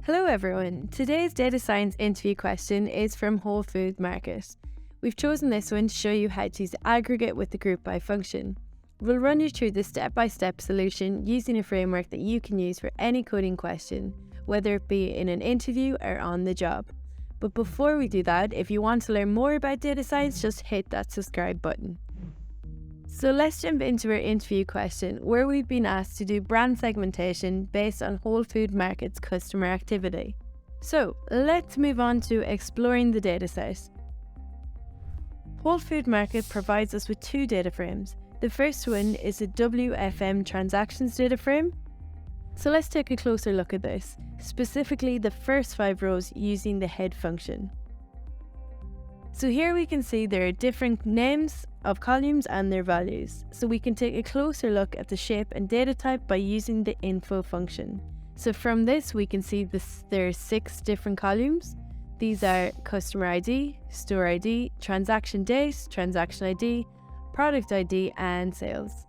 Hello everyone, today's data science interview question is from Whole Food Market. We've chosen this one to show you how to use Aggregate with the groupby function. We'll run you through the step-by-step solution using a framework that you can use for any coding question, whether it be in an interview or on the job. But before we do that, if you want to learn more about data science, just hit that subscribe button. So let's jump into our interview question, where we've been asked to do brand segmentation based on Whole Food Market's customer activity. So let's move on to exploring the dataset. Whole Food Market provides us with two data frames. The first one is a WFM transactions data frame. So let's take a closer look at this, specifically the first 5 rows using the head function. So here we can see there are different names of columns and their values. So we can take a closer look at the shape and data type by using the info function. So from this we can see there are 6 different columns. These are customer ID, store ID, transaction date, transaction ID, product ID and sales.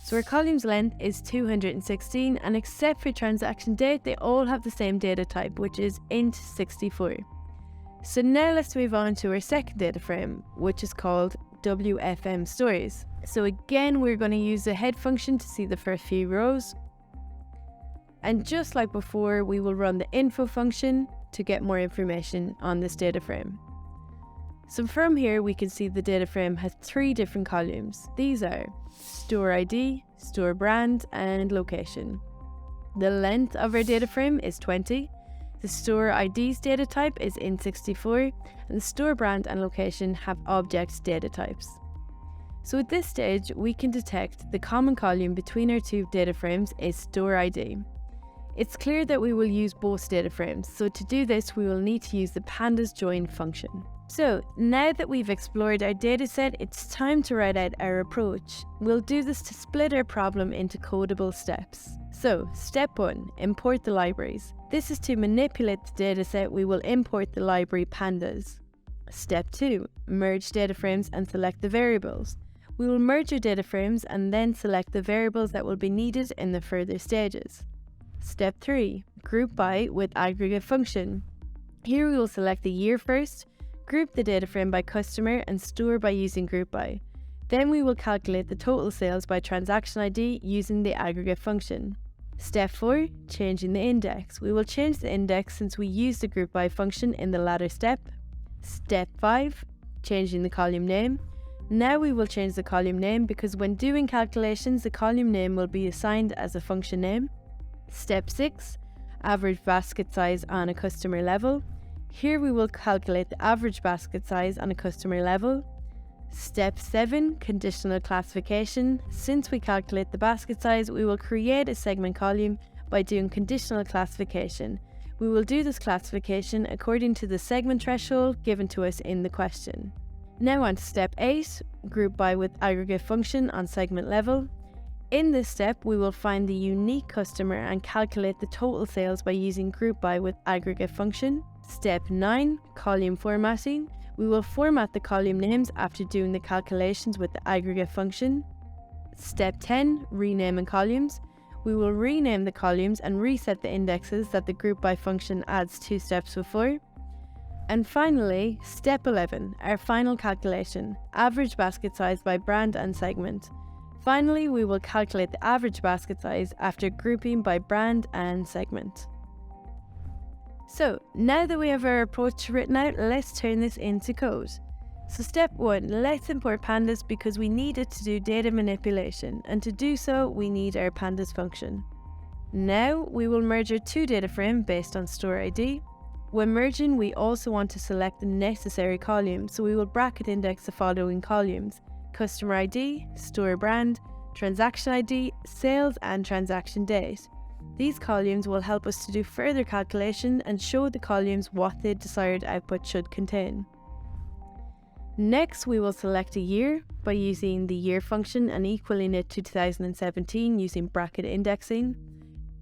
So our column's length is 216, and except for transaction date, they all have the same data type, which is int64. So now let's move on to our second data frame, which is called WFM stories. So again, we're going to use the head function to see the first few rows. And just like before, we will run the info function to get more information on this data frame. So from here, we can see the data frame has 3 different columns. These are store ID, store brand, and location. The length of our data frame is 20. The store ID's data type is int64, and the store brand and location have object data types. So at this stage, we can detect the common column between our 2 data frames is store ID. It's clear that we will use both data frames, so to do this, we will need to use the pandas join function. So now that we've explored our dataset, it's time to write out our approach. We'll do this to split our problem into codable steps. So step 1, import the libraries. This is to manipulate the dataset. We will import the library pandas. Step 2, merge data frames and select the variables. We will merge our data frames and then select the variables that will be needed in the further stages. Step 3, group by with aggregate function. Here we will select the year first, group the data frame by customer and store by using group by. Then we will calculate the total sales by transaction ID using the aggregate function. Step 4, changing the index. We will change the index since we used the group by function in the latter step. Step 5, changing the column name. Now we will change the column name because when doing calculations, the column name will be assigned as a function name. Step 6, average basket size on a customer level. Here we will calculate the average basket size on a customer level. Step 7, conditional classification. Since we calculate the basket size, we will create a segment column by doing conditional classification. We will do this classification according to the segment threshold given to us in the question. Now on to step 8, group by with aggregate function on segment level. In this step, we will find the unique customer and calculate the total sales by using group by with aggregate function. Step 9, column formatting. We will format the column names after doing the calculations with the aggregate function. Step 10, renaming columns. We will rename the columns and reset the indexes that the group by function adds 2 steps before. And finally, step 11, our final calculation, average basket size by brand and segment. Finally, we will calculate the average basket size after grouping by brand and segment. So now that we have our approach written out, let's turn this into code. So step 1, let's import pandas because we need it to do data manipulation, and to do so we need our pandas function. Now we will merge our 2 data frame based on store ID. When merging, we also want to select the necessary column, so we will bracket index the following columns: customer ID, store brand, transaction ID, sales and transaction date. These columns will help us to do further calculation and show the columns what the desired output should contain. Next, we will select a year by using the year function and equaling it to 2017 using bracket indexing.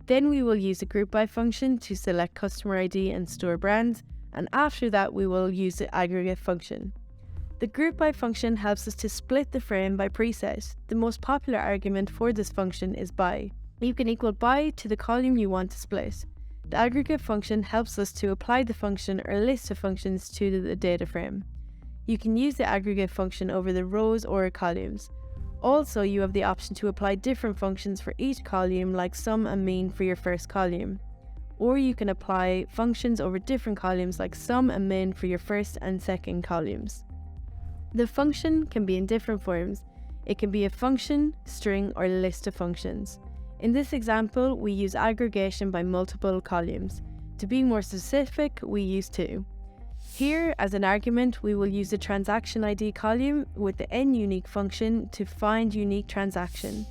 Then we will use the group by function to select customer ID and store brand, and after that we will use the aggregate function. The groupby function helps us to split the frame by preset. The most popular argument for this function is by. You can equal by to the column you want to split. The aggregate function helps us to apply the function or list of functions to the data frame. You can use the aggregate function over the rows or columns. Also, you have the option to apply different functions for each column, like sum and mean for your first column. Or you can apply functions over different columns like sum and min for your first and second columns. The function can be in different forms. It can be a function, string, or list of functions. In this example, we use aggregation by multiple columns. To be more specific, we use 2. Here, as an argument, we will use the transaction ID column with the nUnique function to find unique transaction.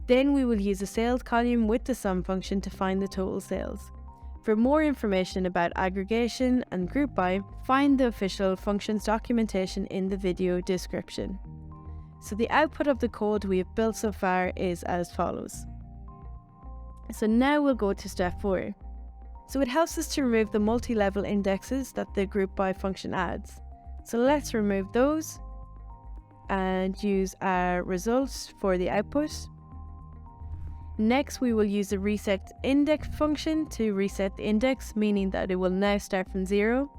Then we will use a sales column with the sum function to find the total sales. For more information about aggregation and group by, find the official functions documentation in the video description. So the output of the code we have built so far is as follows. So now we'll go to step 4. So it helps us to remove the multi-level indexes that the groupby function adds. So let's remove those and use our results for the output. Next, we will use the reset index function to reset the index, meaning that it will now start from 0.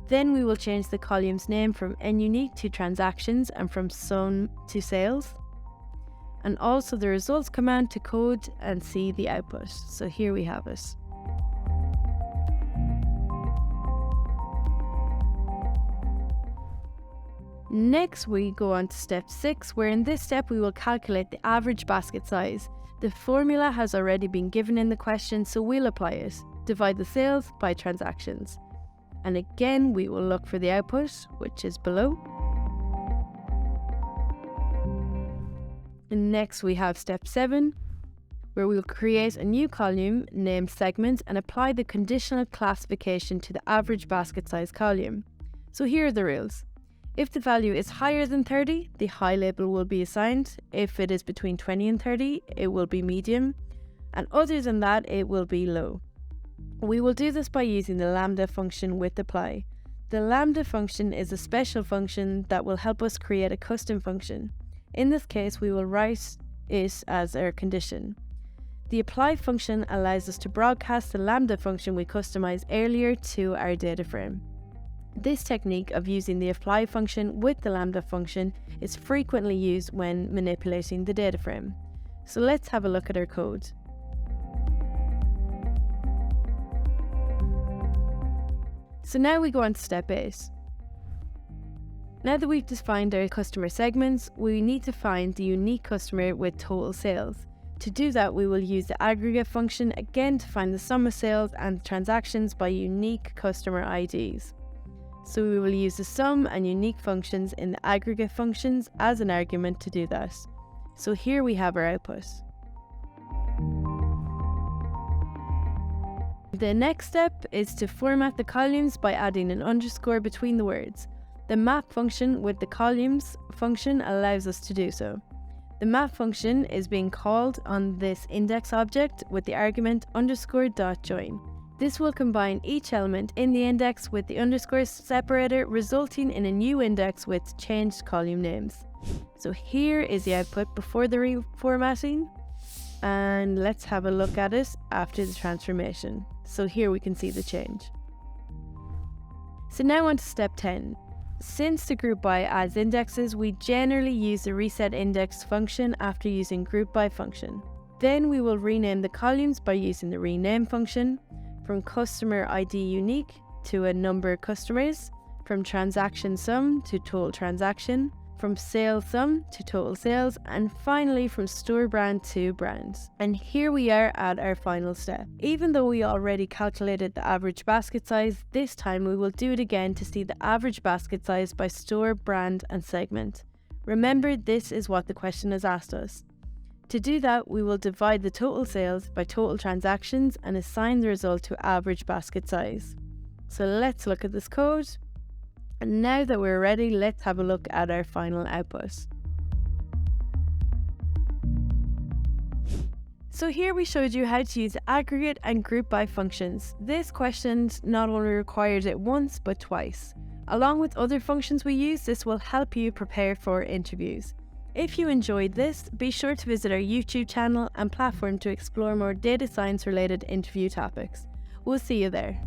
Then we will change the column's name from nUnique to transactions and from sum to sales. And also the results command to code and see the output. So here we have it. Next, we go on to step 6, where in this step we will calculate the average basket size. The formula has already been given in the question, so we'll apply it. Divide the sales by transactions. And again, we will look for the output, which is below. And next, we have step 7, where we will create a new column named segment and apply the conditional classification to the average basket size column. So here are the rules. If the value is higher than 30, the high label will be assigned. If it is between 20 and 30, it will be medium. And other than that, it will be low. We will do this by using the lambda function with apply. The lambda function is a special function that will help us create a custom function. In this case, we will write it as our condition. The apply function allows us to broadcast the lambda function we customized earlier to our data frame. This technique of using the apply function with the lambda function is frequently used when manipulating the data frame. So let's have a look at our code. So now we go on to step 8. Now that we've defined our customer segments, we need to find the unique customer with total sales. To do that, we will use the aggregate function again to find the sum of sales and transactions by unique customer IDs. So we will use the sum and unique functions in the aggregate functions as an argument to do that. So here we have our output. The next step is to format the columns by adding an underscore between the words. The map function with the columns function allows us to do so. The map function is being called on this index object with the argument _.join. This will combine each element in the index with the underscore separator, resulting in a new index with changed column names. So here is the output before the reformatting, and let's have a look at it after the transformation. So here we can see the change. So now on to step 10. Since the groupby adds indexes, we generally use the reset index function after using groupby function. Then we will rename the columns by using the rename function. From customer ID unique to a number customers, from transaction sum to total transaction, from sales sum to total sales, and finally from store brand to brands. And here we are at our final step. Even though we already calculated the average basket size, this time we will do it again to see the average basket size by store, brand, and segment. Remember, this is what the question has asked us. To do that, we will divide the total sales by total transactions and assign the result to average basket size. So let's look at this code. And now that we're ready, let's have a look at our final output. So here we showed you how to use aggregate and groupby functions. This question not only required it once, but twice. Along with other functions we use, this will help you prepare for interviews. If you enjoyed this, be sure to visit our YouTube channel and platform to explore more data science related interview topics. We'll see you there.